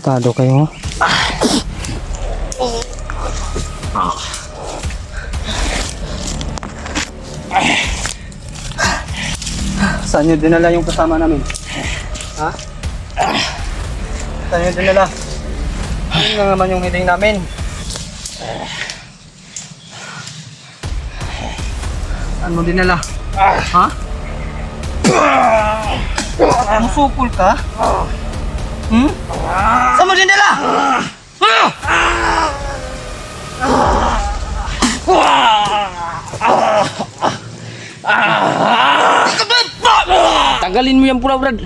Tado kayo. Saan nyo dinala yung kasama namin? Ha? Saan nyo dinala? Ano nga naman yung hiling namin? Saan mo dinala? Ha? Musukol ka? Hmm? Saan mo dinala? Tanggalin mo yan pula, Brad.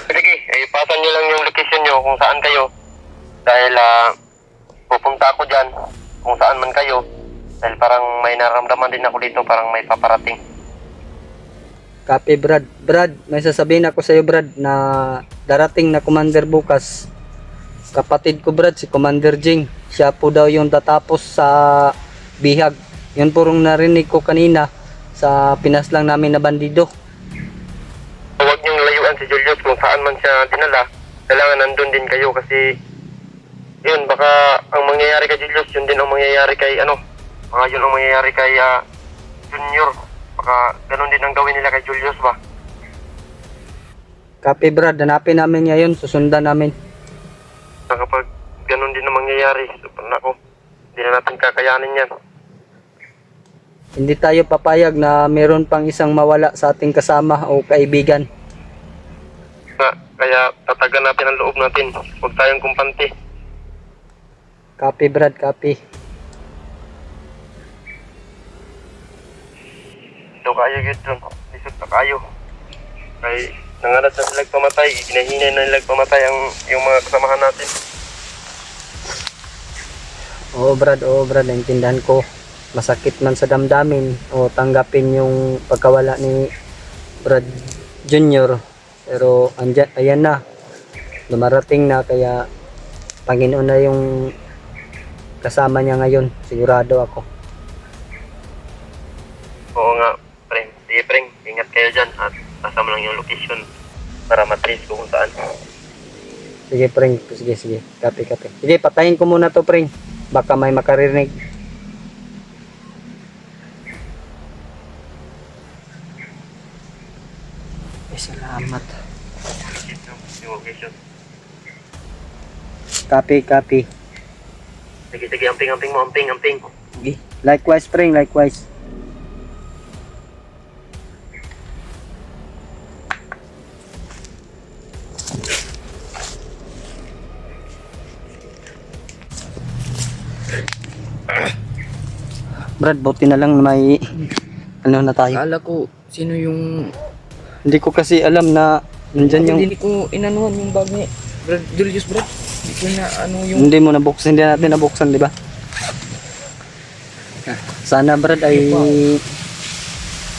Sige, ipasan nyo lang yung location nyo kung saan kayo. Dahil pupunta ako dyan kung saan man kayo. Dahil parang may naramdaman din ako dito, parang may paparating. Copy, Brad. Brad, may sasabihin ako sa'yo, Brad, na darating na commander bukas. Kapatid ko, Brad, si Commander Jing. Siya po daw yung tatapos sa bihag. Yun purong narinig ko kanina sa pinaslang namin na bandido. Huwag niyong layuan si Julius kung saan man siya dinala. Kailangan nandun din kayo kasi yun, baka ang mangyayari kay Julius, yun din ang mangyayari kay baka yun ang mangyayari kay Junior. Baka ganun din ang gawin nila kay Julius ba? Copy, Brad. Hanapin namin ngayon. Susundan namin. Kapag ganun din ang mangyayari, ako, hindi na natin kakayanin yan. Hindi tayo papayag na meron pang isang mawala sa ating kasama o kaibigan. Kaya tatagan natin ang loob natin. Huwag tayong kumpante. Copy, Brad. Copy. Ito kayo yun. Lisod na kayo. Kay nanganad na silang pamatay. Ginahinay na nilang pamatay yung mga kasamahan natin. Oo, Brad. Oo, Brad. Naintindihan ko. Masakit man sa damdamin o tanggapin yung pagkawala ni Brad Junior. Pero andyan, ayan na. Dumarating na kaya Panginoon na yung kasama niya ngayon. Sigurado ako. Oo nga, Preng. Sige, Preng. Ingat kayo dyan at kasama lang yung location para matrace ko kung saan. Sige, Preng. Sige, sige. Copy, copy. Sige, patayin ko muna to, Preng. Baka may makaririnig. Salamat. Yung location. Copy, copy. Sige, sige. Amping mo. Amping. Sige. Likewise, Preng. Likewise. Brad, buti na lang may ano na tayo. Akala ko, sino yung... Hindi ko kasi alam na nandyan yung... Hindi ko inanuhan yung bag ni Brad Julius, Brad. Hindi ko na ano yung... Hindi mo nabuksan, hindi natin nabuksan, di ba? Sana, Brad, ay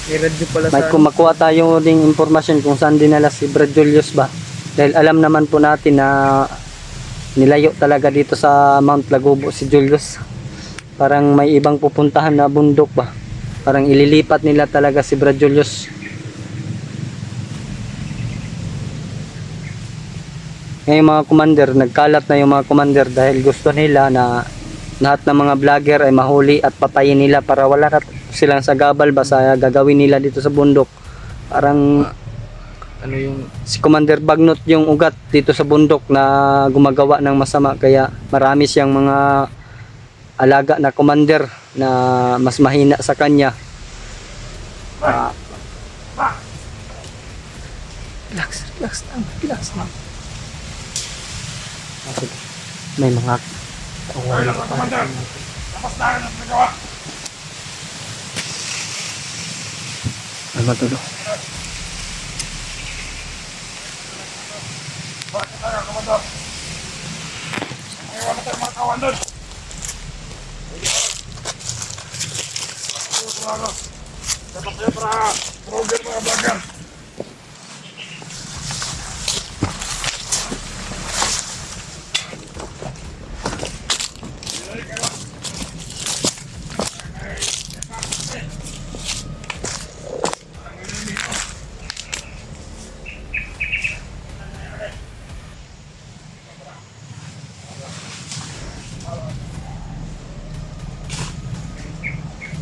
May radyo pala may sa... makuha tayo ding impormasyon kung saan dinala si Brad Julius ba. Dahil alam naman po natin na nilayo talaga dito sa Mount Lagobo si Julius. Parang may ibang pupuntahan na bundok ba. Parang ililipat nila talaga si Brad Julius. Ngayon mga commander, nagkalat na yung mga commander dahil gusto nila na lahat ng mga vlogger ay mahuli at patayin nila para wala na silang sagabal ba sa gagawin nila dito sa bundok. Parang Ano yung... si Commander Bagnot yung ugat dito sa bundok na gumagawa ng masama, kaya marami siyang mga alaga na commander na mas mahina sa kanya. Relax lang. May mga Commander, tapos na ang nagawa. ay matulo. Bakit tayo, Commander? Ay, wala tayong mga kawan doon. Dapat tayo para program mga vlogger.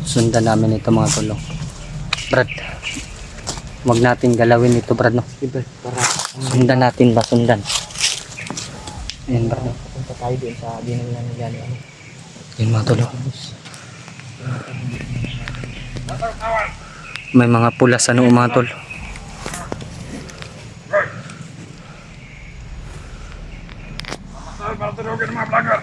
Sundan namin ito mga tol. Brad, wag natin galawin ito Brad, no? Diba? Para Sundan natin ba? Sundan. Ayan Brad, no? punta tayo doon sa dinala nila ni ano. Yun mga tol. May mga pula sa noo mga tol. Tayo para tulogin mga vlogger.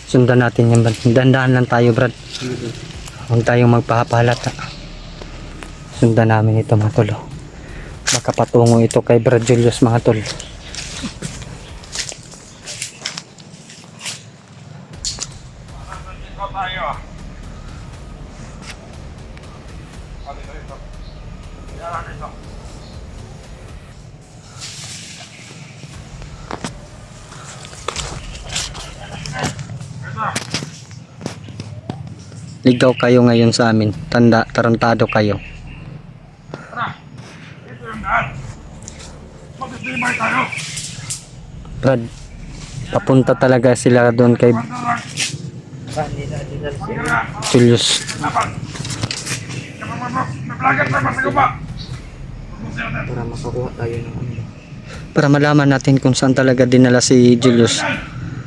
Sundan natin yan Brad. Dandaan lang tayo Brad. Huwag tayong magpahalata. Sundan namin ito mga tol. Baka patungo ito kay Brad Julius mga tol. Ikaw tayo. Dito. Yan dito. Ligaw kayo ngayon sa amin. Tarantado kayo. Tara. Ito yung daan. Magtitibay tayo. Brad, papunta talaga sila doon kay Banda lang. Tara. Julius. Dapat. Naglagat tayo sa guba. Para makakuha tayo ng ano. Para malaman natin kung saan talaga dinala si Julius.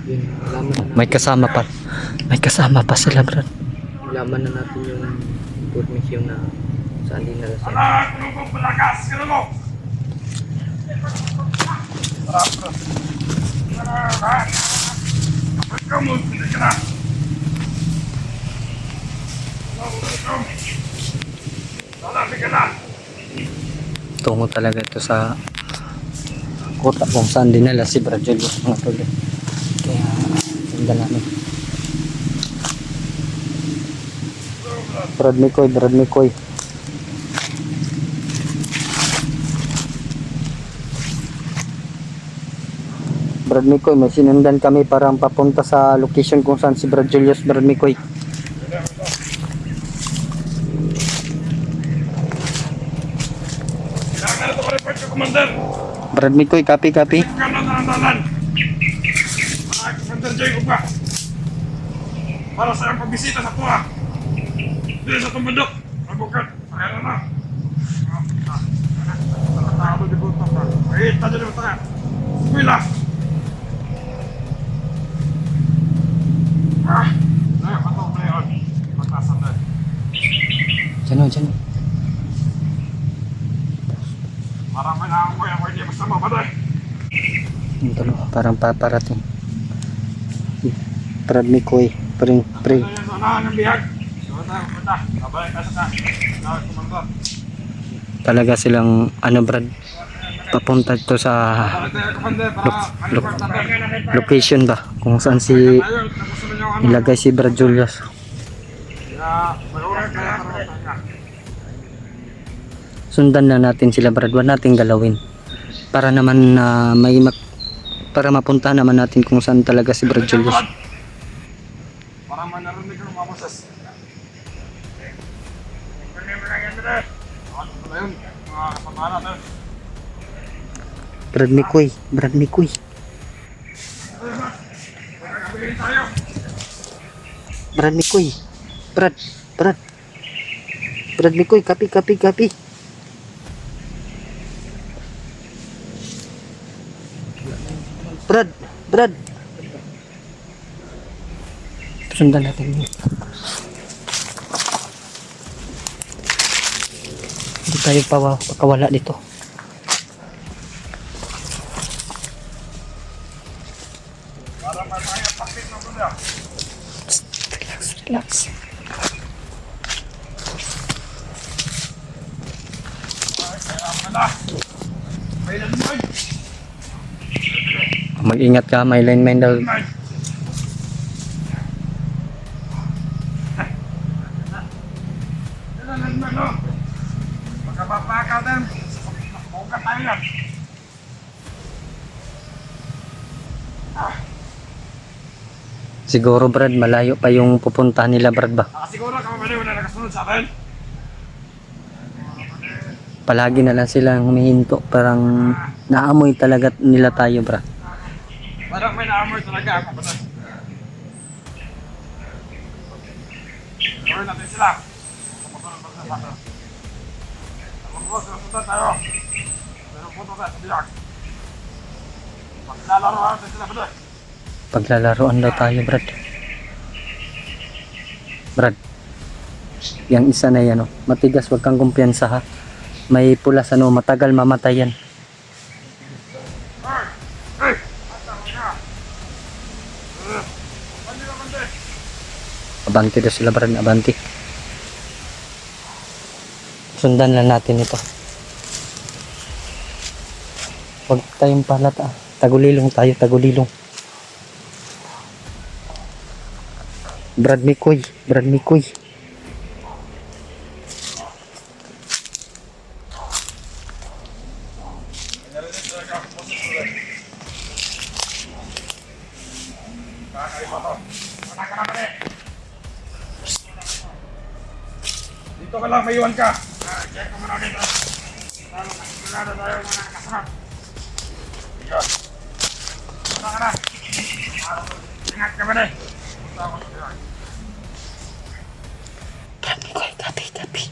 Yun, malaman na natin. May kasama pa. May kasama pa sila Brad. Malaman na natin yung information na saan dinala siya. Ala, tulong palagas. Ganun mo. Tara. Tara. Ikaw mo. Pili ka na. Lalaki ka na. Tungo talaga ito sa kota kung saan dinala si Brad Julius mga tol. Kaya sundan namin. Brad Mikoy. Brad Mikoy, may sinundan kami para papunta sa location kung saan si Brad Julius. Brad Mikoy. Kailangan na ito ma-report ka, Commander. Brad Mikoy, copy. Ikaw na dalan. Commander Jay Uga. Para sa iyong pagbisita sa tuwa. Dili sa tumbundok. Mabukat. Ayan na. Nakatalo di buto ka. Wait, tayo di buto ka. Skwila. Ayan, patong na yun. Magtasan na. Diyan. Marami na ang mga hindi masama ba dahil? Yung tulo, parang paparating. Brad Mikoy, pring. Ano yan sa unahan ng bihag? Siya tayo, punta. Kabalik ka sa Commander. Talaga silang Brad, papunta ito sa Balik tayo, Commander, para ma-report natin. location ba kung saan si Tayo, tapos naman yung ano. ilagay si Brad Julius. Kaya, may oras kaya para tayo. Sundan na natin sila Brad, wala nating galawin para naman para mapunta naman natin kung saan talaga si Brad Julius. Para man narinig ng mga masas. Ano na yan nila? Ano yun? Mga kapamahan natin. Brad Mikoy. Nagkakabilin tayo. Brad Mikoy, copy. Brad. Sundan natin yun. Hindi tayo pakawala dito. Para man tayo pakit ng kuda. Relax. Ay, kaya ang mala. May nalumoy. Mag-ingat ka, may lineman daw. Magkabapaka din. Bukat tayo yan. Siguro Brad, malayo pa yung pupuntahan nila Brad ba? Nakasiguro ka ba wala nakasunod sa atin? Palagi na lang silang humihinto. Parang naamoy talaga nila tayo Brad. Parang may na-armor talaga ako. Gawin natin sila. Sunod tayo. Pero punto tayo sa biyak. Maglalaro natin sila ba? Paglalaroan daw tayo Brad. Brad, yang isa na yan, oh. Matigas, wag kang kumpiyansa ha. May pulas, ano, matagal mamatay yan. Abanti daw sila Brad, abanti. Sundan lang natin ito. Huwag tayong palat ah. Tagulilong tayo, tagulilong. Brad Mikoy, Brad Mikoy. Dito ka lang, may iwan ka. Check ko muna dito. Talo, sigurado tayo mga nakasunod. Yan. Punta ka na. Ingat ka ba na? Punta ako sa biyak. Brad Mikoy, tapi, tapi.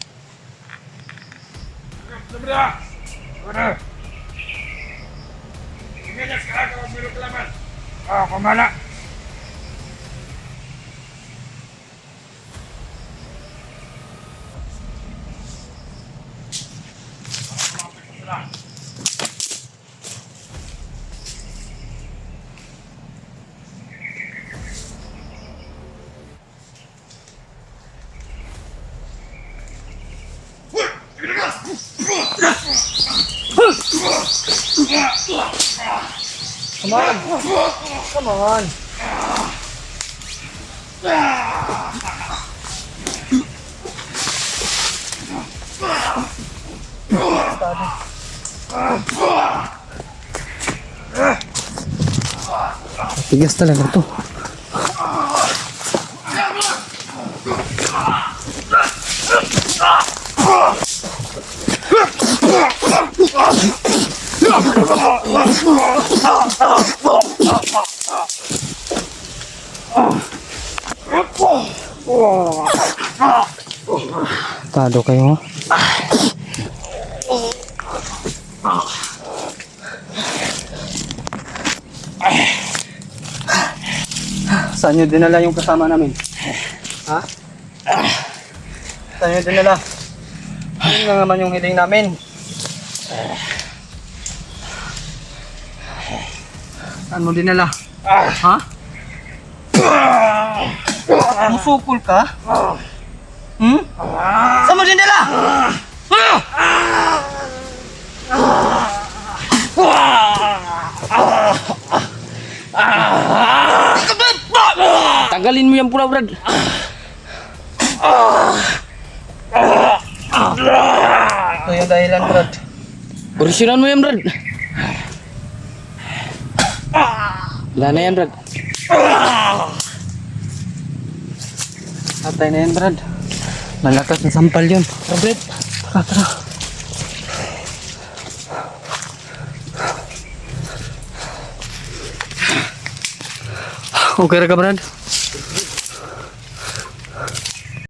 Sabra! Sabra! Ingat ka lang kung meron kalaman. Pamala. Come on. Come on. Tigas talaga to. Tado kayo. Saan nyo dinala yung kasama namin? Ha? Saan nyo dinala? Yun na naman yung hiling namin. Saan mo dinala? Ha? Musukol ka? Hmm? Saan mo dinala? Tanggalin mo yan pula, Brad. Ito yung dahilan, Brad. Orisyunan mo yan, Brad. Wala na yan, Brad. Patay na yan, Brad. Malakas na sampal yun. Tara, Brad. Tara, tara. Okay ka, Brad?